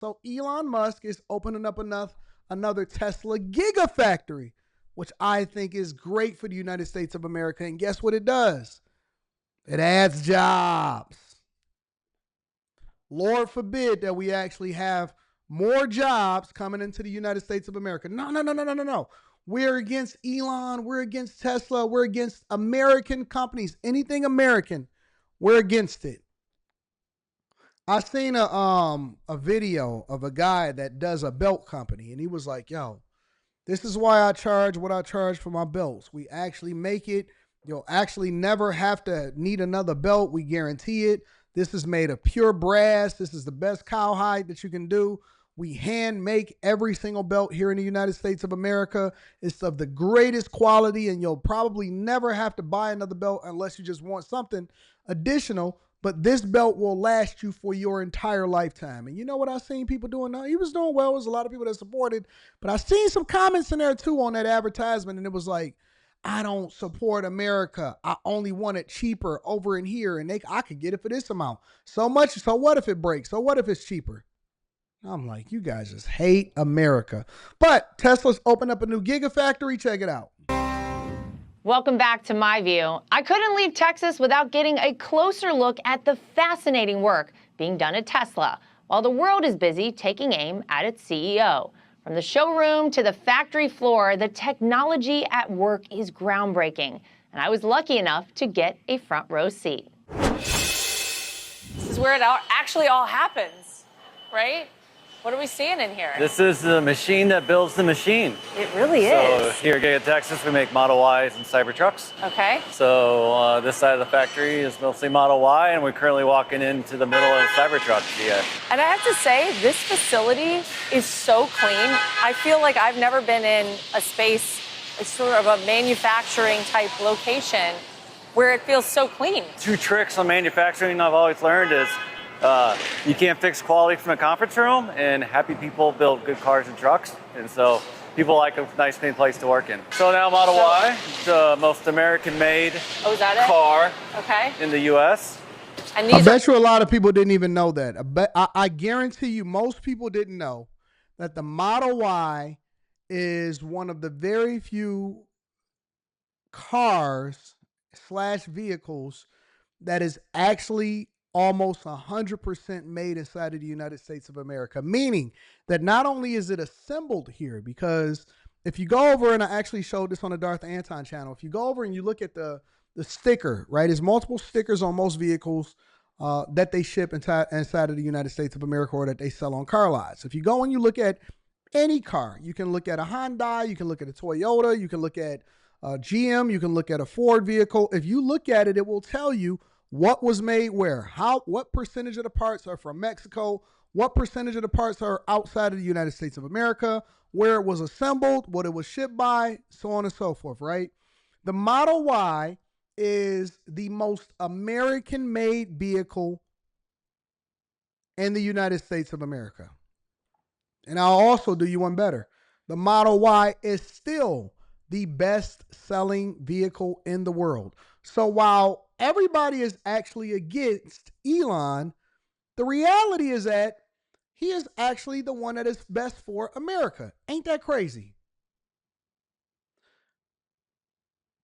So Elon Musk is opening up another Tesla Gigafactory, which I think is great for the United States of America. And guess what it does? It adds jobs. Lord forbid that we actually have more jobs coming into the United States of America. No. We're against Elon. We're against Tesla. We're against American companies. Anything American, we're against it. I seen a video of a guy that does a belt company, and he was like, yo, this is why I charge what I charge for my belts. We actually make it. You'll actually never have to need another belt. We guarantee it. This is made of pure brass. This is the best cowhide that you can do. We hand make every single belt here in the United States of America. It's of the greatest quality, and you'll probably never have to buy another belt unless you just want something additional. But this belt will last you for your entire lifetime. And you know what I've seen people doing now? He was doing well. There's a lot of people that supported. But I seen some comments in there too on that advertisement, and it was like, I don't support America. I only want it cheaper over in here, and I could get it for this amount. So much. So what if it breaks? So what if it's cheaper? I'm like, you guys just hate America. But Tesla's opened up a new Gigafactory. Check it out. Welcome back to My View. I couldn't leave Texas without getting a closer look at the fascinating work being done at Tesla, while the world is busy taking aim at its CEO. From the showroom to the factory floor, the technology at work is groundbreaking, and I was lucky enough to get a front row seat. This is where it actually all happens, right? What are we seeing in here? This is the machine that builds the machine. It really is. So here at Giga Texas, we make Model Ys and Cybertrucks. Okay. So this side of the factory is mostly Model Y, and we're currently walking into the middle of Cybertruck. Yeah. And I have to say, this facility is so clean. I feel like I've never been in a space, sort of a manufacturing type location where it feels so clean. Two tricks on manufacturing I've always learned is you can't fix quality from a conference room, and happy people build good cars and trucks. And so people like a nice, clean place to work in. So now Model Y, the most American-made car in the U.S. And I bet you a lot of people didn't even know that. I guarantee you most people didn't know that the Model Y is one of the very few cars/vehicles that is actually almost 100% made inside of the United States of America, meaning that not only is it assembled here, because if you go over, and I actually showed this on the Darth Anton channel, if you go over and you look at the sticker, right, there's multiple stickers on most vehicles that they ship inside of the United States of America, or that they sell on car lots. If you go and you look at any car, you can look at a Hyundai, you can look at a Toyota, you can look at GM, you can look at a Ford vehicle. If you look at it, it will tell you what was made where, what percentage of the parts are from Mexico, what percentage of the parts are outside of the United States of America, where it was assembled, what it was shipped by, so on and so forth, right? The Model Y is the most American-made vehicle in the United States of America. And I'll also do you one better. The Model Y is still the best-selling vehicle in the world. So while everybody is actually against Elon, the reality is that he is actually the one that is best for America. Ain't that crazy?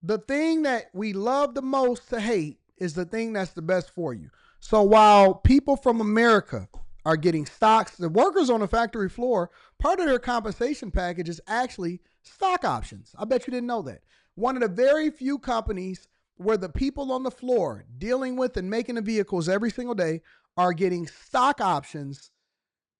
The thing that we love the most to hate is the thing that's the best for you. So while people from America are getting stocks, the workers on the factory floor, part of their compensation package is actually stock options. I bet you didn't know that. One of the very few companies where the people on the floor dealing with and making the vehicles every single day are getting stock options,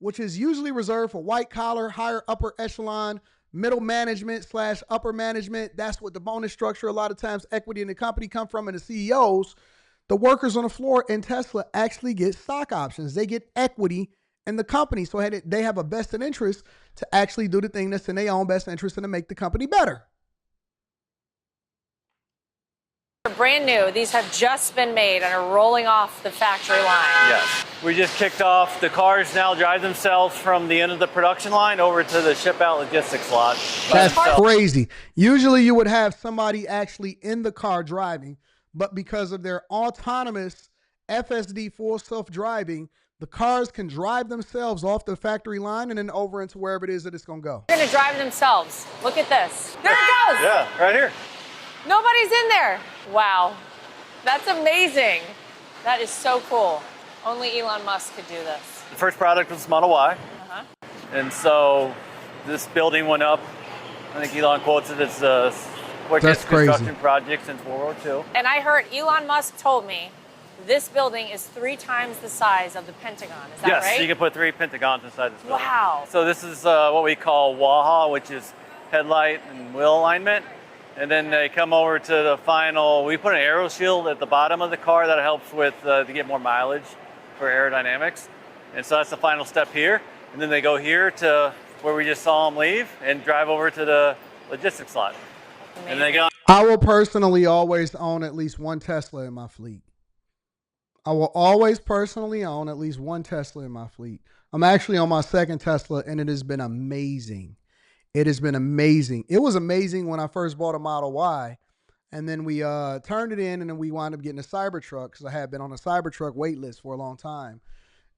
which is usually reserved for white collar, higher upper echelon, middle management / upper management. That's what the bonus structure, a lot of times equity in the company come from, and the CEOs. The workers on the floor in Tesla actually get stock options. They get equity in the company. So they have a vested interest to actually do the thing that's in their own best interest and to make the company better. Brand new. These have just been made and are rolling off the factory line. Yes. We just kicked off. The cars now drive themselves from the end of the production line over to the ship out logistics lot. That's crazy. Usually you would have somebody actually in the car driving, but because of their autonomous FSD full self-driving, The cars can drive themselves off the factory line and then over into wherever it is that it's going to go. They're going to drive themselves. Look at this. There it goes. Yeah, right here. Nobody's in there. Wow. That's amazing. That is so cool. Only Elon Musk could do this. The first product was Model Y. And so this building went up. I think Elon quotes it as the quickest construction project since World War II. And I heard Elon Musk told me this building is 3 times the size of the Pentagon. Is that right? Yes, you can put 3 Pentagons inside this building. Wow. So this is what we call WAHA, which is headlight and wheel alignment. And then they come over to the final, we put an aero shield at the bottom of the car that helps with to get more mileage for aerodynamics. And so that's the final step here. And then they go here to where we just saw them leave and drive over to the logistics lot. Amazing. And they go. I will personally always own at least one Tesla in my fleet. I will always personally own at least one Tesla in my fleet. I'm actually on my second Tesla, and it has been amazing. It has been amazing. It was amazing when I first bought a Model Y, and then we turned it in, and then we wound up getting a Cybertruck because I had been on a Cybertruck wait list for a long time.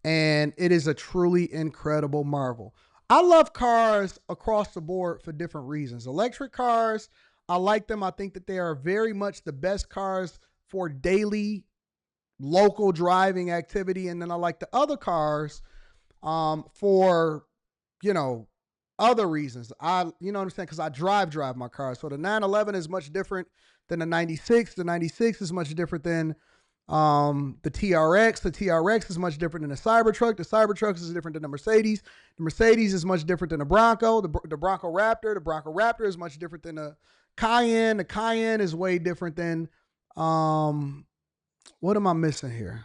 And it is a truly incredible marvel. I love cars across the board for different reasons. Electric cars, I like them. I think that they are very much the best cars for daily local driving activity. And then I like the other cars for, other reasons. You know what I'm saying? Because I drive my car. So the 911 is much different than the 96. The 96 is much different than the TRX. The TRX is much different than the Cybertruck. The Cybertruck is different than the Mercedes. The Mercedes is much different than the Bronco. The Bronco Raptor. The Bronco Raptor is much different than the Cayenne. The Cayenne is way different than what am I missing here?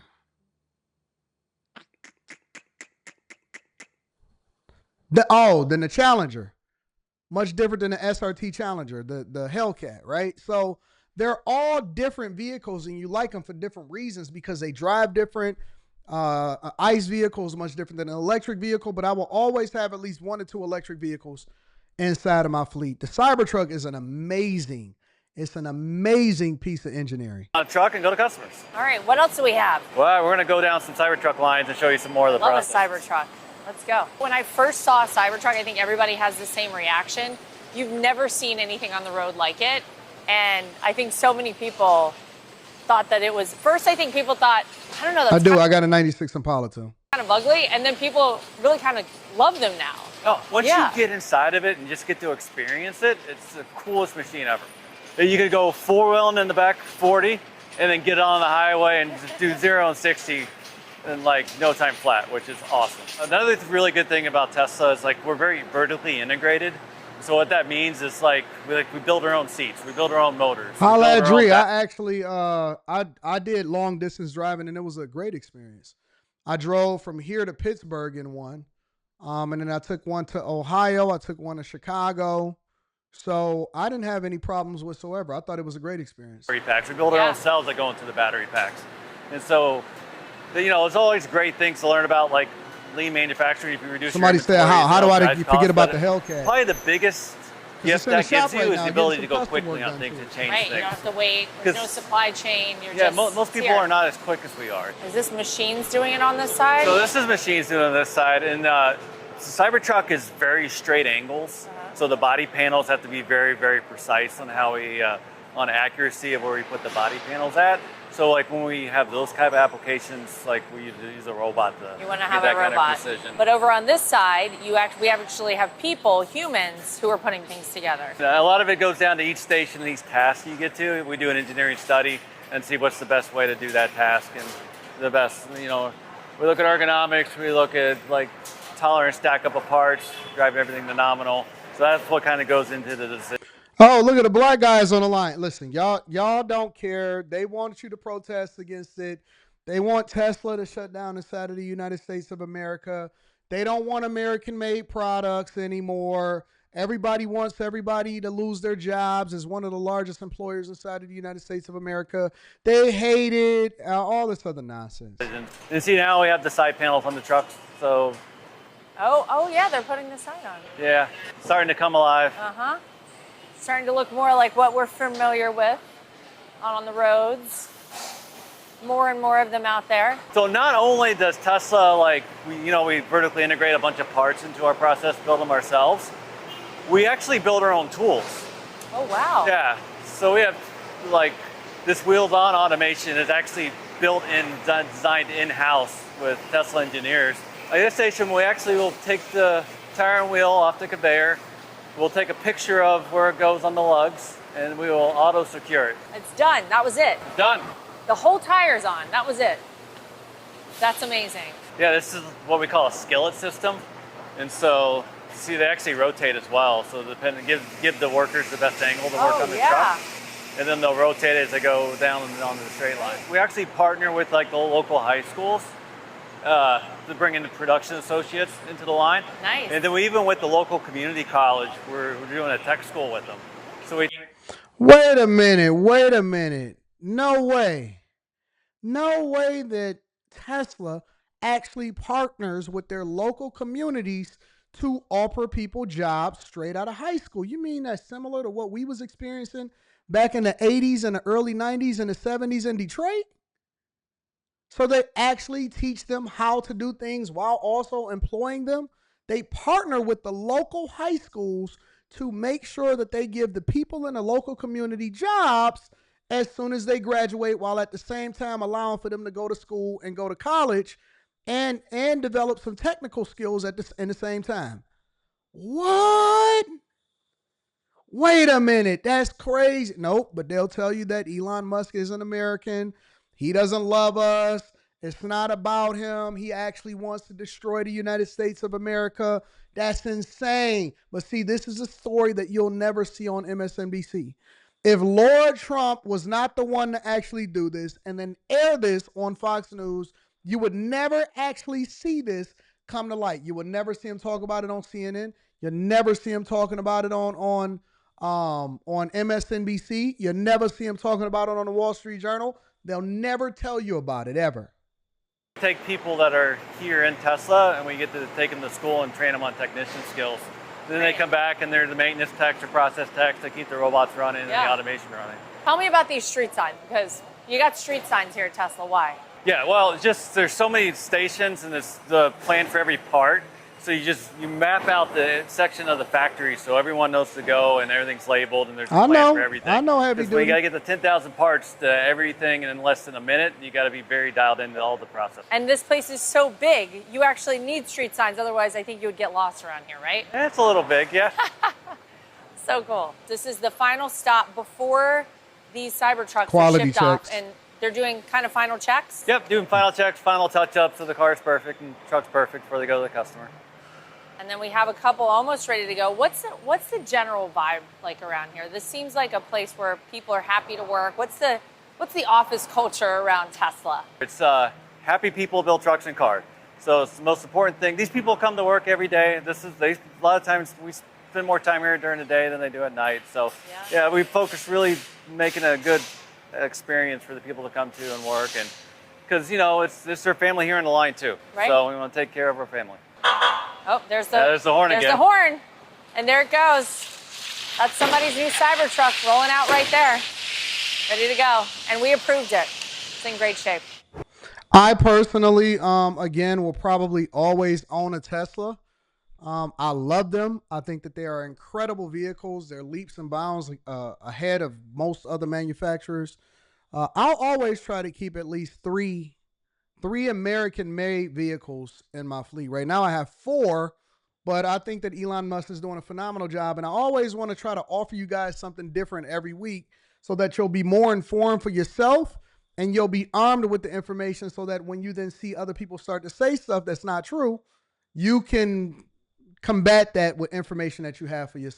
Then the Challenger. Much different than the SRT Challenger, the Hellcat, right? So they're all different vehicles, and you like them for different reasons because they drive different. An ICE vehicle is much different than an electric vehicle, but I will always have at least 1 or 2 electric vehicles inside of my fleet. The Cybertruck is an amazing piece of engineering. On a truck and go to customers. All right, what else do we have? Well, we're going to go down some Cybertruck lines and show you some more of the process. Love a Cybertruck. Let's go. When I first saw a Cybertruck, I think everybody has the same reaction. You've never seen anything on the road like it. And I think so many people thought that it was, first I think people thought, I don't know. I do. I got a 96 Impala too. Kind of ugly. And then people really kind of love them now. Oh, once you get inside of it and just get to experience it, it's the coolest machine ever. You could go 4-wheeling in the back 40 and then get on the highway and just do 0 and 60 in like no time flat, which is awesome. Another really good thing about Tesla is like we're very vertically integrated. So what that means is like we build our own seats, we build our own motors. Holla at Dre. I actually I did long distance driving, and it was a great experience. I drove from here to Pittsburgh in one, and then I took one to Ohio. I took one to Chicago. So I didn't have any problems whatsoever. I thought it was a great experience. Battery packs. We build our own cells that go into the battery packs, and so it's always great things to learn about, like lean manufacturing. If you reduce somebody said how do I forget about the Hellcat? Probably the biggest gift that gives you is the ability to go quickly on things and change things. Right, you don't have to wait. There's no supply chain. You're just most people are not as quick as we are. Is this machines doing it on this side? So this is machines doing it on this side, and the Cybertruck is very straight angles. So the body panels have to be very, very precise on how we, on accuracy of where we put the body panels at. So like when we have those kind of applications, like we use a robot to you want to get have that a kind robot. of precision. But over on this side, we actually have people, humans, who are putting things together. A lot of it goes down to each station and each task you get to. We do an engineering study and see what's the best way to do that task and the best. We look at ergonomics, we look at like tolerance stack up of parts, drive everything to nominal. So that's what kind of goes into the decision. Oh, look at the black guys on the line. Listen, y'all don't care. They want you to protest against it. They want Tesla to shut down inside of the United States of America. They don't want American-made products anymore. Everybody wants everybody to lose their jobs as one of the largest employers inside of the United States of America. They hate it, all this other nonsense. And see, now we have the side panels on the trucks. So. Oh yeah, they're putting the sign on. Yeah, starting to come alive. Starting to look more like what we're familiar with on the roads. more and more of them out there. So not only does Tesla, like, we vertically integrate a bunch of parts into our process, build them ourselves, we actually build our own tools. Oh, wow. Yeah, so we have, like, this wheels-on automation is actually built in, designed in-house with Tesla engineers. At this station, we actually will take the tire and wheel off the conveyor. We'll take a picture of where it goes on the lugs, and we will auto-secure it. It's done. That was it. Done. The whole tire's on. That was it. That's amazing. Yeah, this is what we call a skillet system. And so, see, they actually rotate as well. So give the workers the best angle to work on the truck. And then they'll rotate it as they go down and onto the straight line. We actually partner with like the local high schools to bring in the production associates into the line. Nice. And then we even with the local community college, we're doing a tech school with them. So we. Wait a minute. No way that Tesla actually partners with their local communities to offer people jobs straight out of high school. You mean that's similar to what we was experiencing back in the 80s and the early 90s and the 70s in Detroit? So they actually teach them how to do things while also employing them. They partner with the local high schools to make sure that they give the people in the local community jobs as soon as they graduate, while at the same time allowing for them to go to school and go to college and develop some technical skills in the same time. What? Wait a minute, that's crazy. Nope, but they'll tell you that Elon Musk is an American. He doesn't love us. It's not about him. He actually wants to destroy the United States of America. That's insane. But see, this is a story that you'll never see on MSNBC. If Lord Trump was not the one to actually do this and then air this on Fox News, you would never actually see this come to light. You would never see him talk about it on CNN. You'll never see him talking about it on MSNBC. You'll never see him talking about it on the Wall Street Journal. They'll never tell you about it, ever. Take people that are here in Tesla and we get to take them to school and train them on technician skills. Then they come back and they're the maintenance techs or process techs to keep the robots running and the automation running. Tell me about these street signs, because you got street signs here at Tesla. Why? Yeah, well, it's just there's so many stations and it's the plan for every part. So you map out the section of the factory so everyone knows to go and everything's labeled and there's a plan for everything. I know heavy duty. We got to get the 10,000 parts to everything in less than a minute. You got to be very dialed into all the process. And this place is so big, you actually need street signs. Otherwise, I think you would get lost around here, right? It's a little big, yeah. So cool. This is the final stop before these Cybertrucks Quality are shipped checks. off. And they're doing kind of final checks? Yep, doing final checks, final touch-ups so the car's perfect and the truck's perfect before they go to the customer. And then we have a couple almost ready to go. What's the general vibe like around here? This seems like a place where people are happy to work. What's the office culture around Tesla? It's happy people build trucks and cars. So it's the most important thing. These people come to work every day. A lot of times we spend more time here during the day than they do at night. So yeah, we focus really making a good experience for the people to come to and work, and because it's their family here on the line too. Right. So we want to take care of our family. Oh, there's the horn again. There's the horn. And there it goes. That's somebody's new Cybertruck rolling out right there. Ready to go. And we approved it. It's in great shape. I personally, again, will probably always own a Tesla. I love them. I think that they are incredible vehicles. They're leaps and bounds ahead of most other manufacturers. I'll always try to keep at least three American-made vehicles in my fleet. Right now I have 4, but I think that Elon Musk is doing a phenomenal job, and I always want to try to offer you guys something different every week so that you'll be more informed for yourself and you'll be armed with the information so that when you then see other people start to say stuff that's not true, you can combat that with information that you have for yourself.